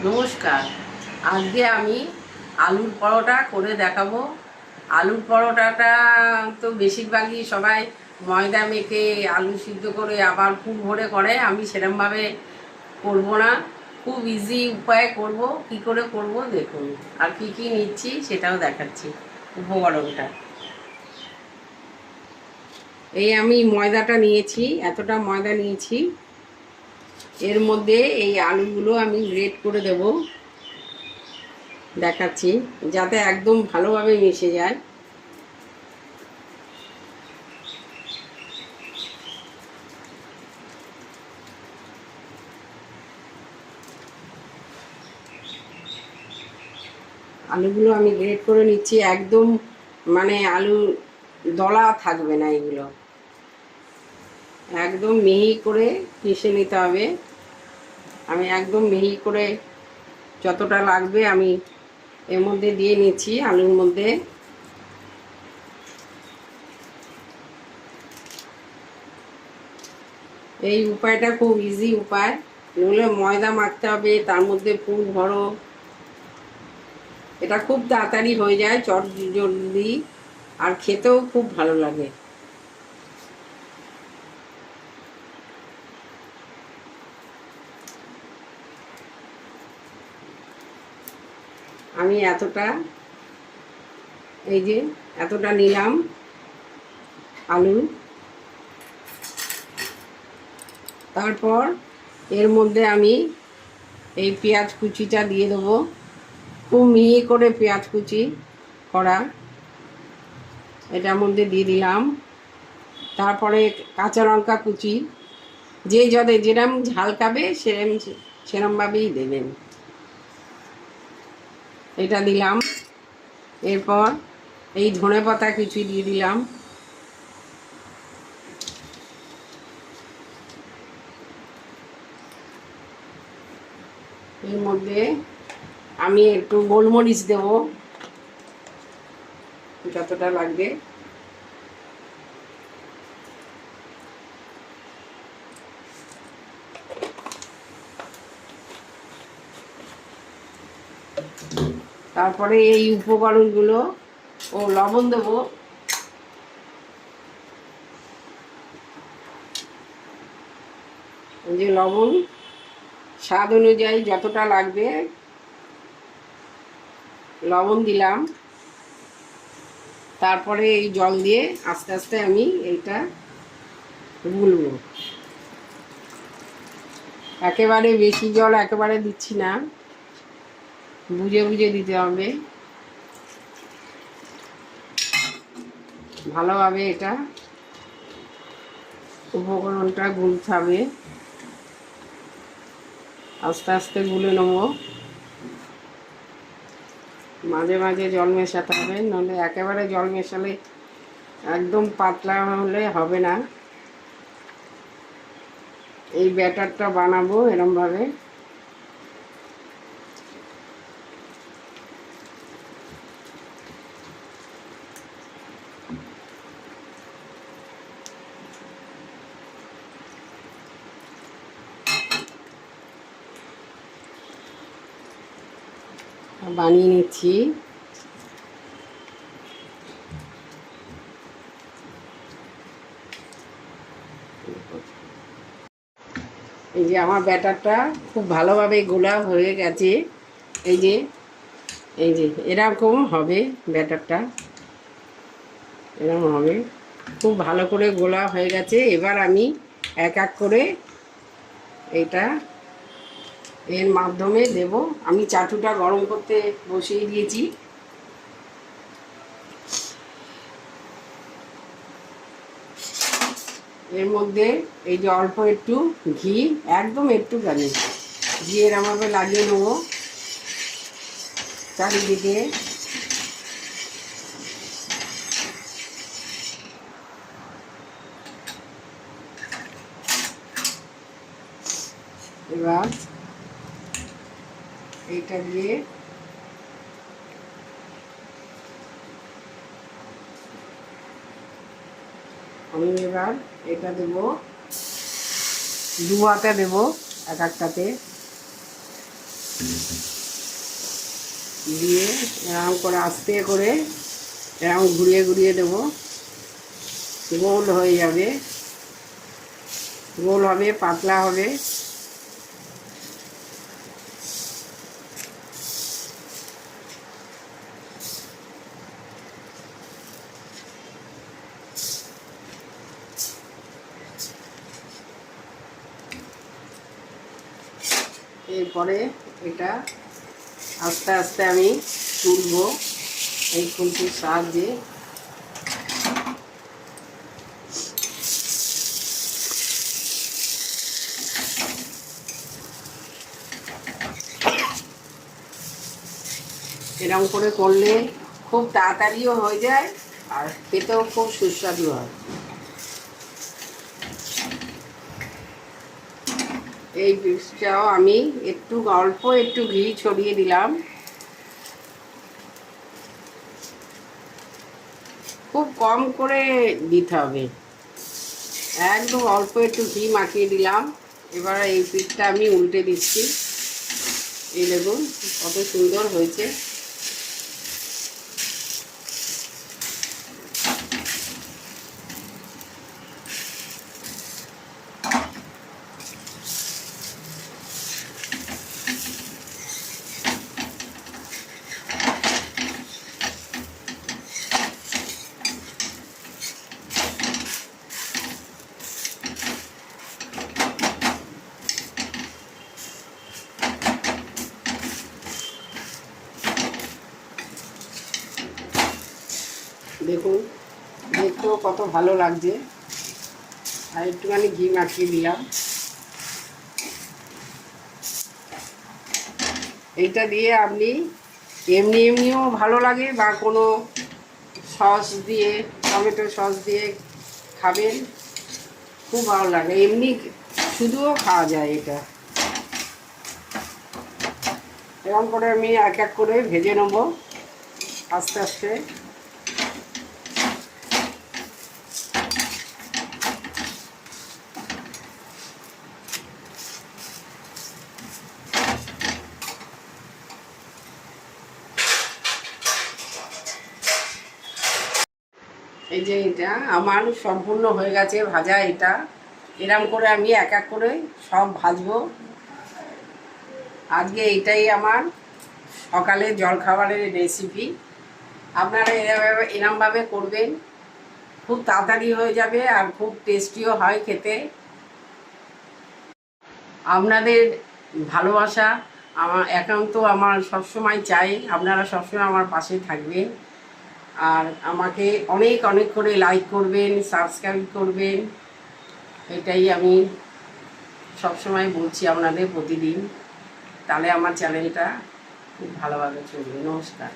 নমস্কার। আজকে আমি আলুর পরোটা করে দেখাবো। আলুর পরোটাটা তো বেশিরভাগই সবাই ময়দা মেখে আলু সিদ্ধ করে আবার পুর ভরে করে। আমি সেরকমভাবে করব না, খুব ইজি উপায়ে করব। কি করে করব দেখুন, আর কি কি নিচ্ছি সেটাও দেখাচ্ছি। উপকরণটা এই আমি ময়দাটা নিয়েছি, এতটা ময়দা নিয়েছি। এর মধ্যে এই আলুগুলো আমি গ্রেট করে দেবো, দেখাচ্ছি যাতে একদম ভালোভাবে মিশে যায়। আলুগুলো আমি গ্রেট করে নিচ্ছি, একদম মানে আলু দলা থাকবে না, এগুলো একদম মিহি করে পিষে নিতে হবে। আমি একদম মিহি করে যতটা লাগবে আমি এর মধ্যে দিয়ে নিচ্ছি আলুর মধ্যে। এই উপায়টা খুব ইজি উপায়, নইলে ময়দা মাখতে হবে, তার মধ্যে পুর ভরো। এটা খুব তাড়াতাড়ি হয়ে যায়, চট জলদি, আর খেতেও খুব ভালো লাগে। আমি এই যে এতটা নিলাম আলু। তারপর এর মধ্যে আমি এই পেঁয়াজ কুচিটা দিয়ে দেবো, খুব মিহি করে পেঁয়াজ কুচি করা, এটার মধ্যে দিয়ে দিলাম। তারপরে কাঁচা লঙ্কা কুচি, যে যাদের যেরম ঝাল খাবে সেরমভাবেই দেবেন, এটা দিলাম। এরপর এই ধনেপাতা কুচি দিয়ে দিলাম। এর মধ্যে আমি একটু গোলমরিচ দেব, যতটা লাগবে। তারপরে এই উপকরণগুলো ও লবণ দেব, যে লবণ স্বাদ অনুযায়ী যতটা লাগবে লবণ দিলাম। তারপরে এই জল দিয়ে আস্তে আস্তে আমি এইটা গুলবো। একেবারে বেশি জল একেবারে দিচ্ছি না, বুঝে বুঝে দিতে হবে। ভালোভাবে এটা উপকরণটা গুলতে হবে, আস্তে আস্তে গুলে নেব। মাঝে মাঝে জল মেশাতে হবে, নাহলে একেবারে জল মেশালে একদম পাতলা হলে হবে না। এই ব্যাটারটা বানাবো এরমভাবে। বানিয়ে নিচ্ছি। এই যে আমার ব্যাটারটা খুব ভালোভাবে গোলা হয়ে গেছে। এই যে এরকম হবে ব্যাটারটা, এরকম হবে, খুব ভালো করে গোলা হয়ে গেছে। এবার আমি এক এক করে এটা এর মাধ্যমে দেব। আমি চাটুটা গরম করতে বসিয়ে দিয়েছি। এর মধ্যে এই যে অল্প একটু ঘি, একদম একটুখানি ঘি এরমভাবে লাগিয়ে নেবো চারিদিকে। এবার এইটা দিয়ে আমি এবার এটা দেব, দু হাতে দেবো এক একটাতে। দিয়ে এরকম করে আস্তে করে এরকম ঘুরিয়ে ঘুরিয়ে দেবো, গোল হয়ে যাবে, গোল হবে, পাতলা হবে। এরপরে এটা আস্তে আস্তে আমি তুলবো এই খুন্তির সাহায্যে। এরকম করে করলে খুব তাড়াতাড়িও হয়ে যায় আর খেতেও খুব সুস্বাদু হয়। এই পিসটাও আমি একটু অল্প একটু ঘি ছড়িয়ে দিলাম, খুব কম করে দিতে হবে, একদম অল্প একটু ঘি মাখিয়ে দিলাম। এবার এই পিসটা আমি উল্টে দিচ্ছি, এই দেখুন কত সুন্দর হয়েছে। দেখুন দেখতেও কত ভালো লাগছে, আর একটুখানি ঘি মাখিয়ে দিলাম। এইটা দিয়ে আপনি এমনি এমনিও ভালো লাগে বা কোনো সস দিয়ে, টমেটো সস দিয়ে খাবেন, খুব ভালো লাগে। এমনি শুধুও খাওয়া যায় এটা। এরকম করে আমি এক এক করে ভেজে নেব আস্তে আস্তে। এই যে এটা আমার সম্পূর্ণ হয়ে গেছে ভাজা। এটা এরকম করে আমি এক এক করে সব ভাজবো। আজকে এটাই আমার সকালে জলখাবারের রেসিপি। আপনারা এরমভাবে করবেন, খুব তাড়াতাড়ি হয়ে যাবে আর খুব টেস্টিও হয় খেতে। আপনাদের ভালোবাসা আমার একান্ত আমার সবসময় চাই, আপনারা সবসময় আমার পাশে থাকবেন আর আমাকে অনেক অনেক করে লাইক করবেন, সাবস্ক্রাইব করবেন, এটাই আমি সবসময় বলছি আপনাদের প্রতিদিন। তাহলে আমার চ্যানেলটা খুব ভালোভাবে চলবে। নমস্কার।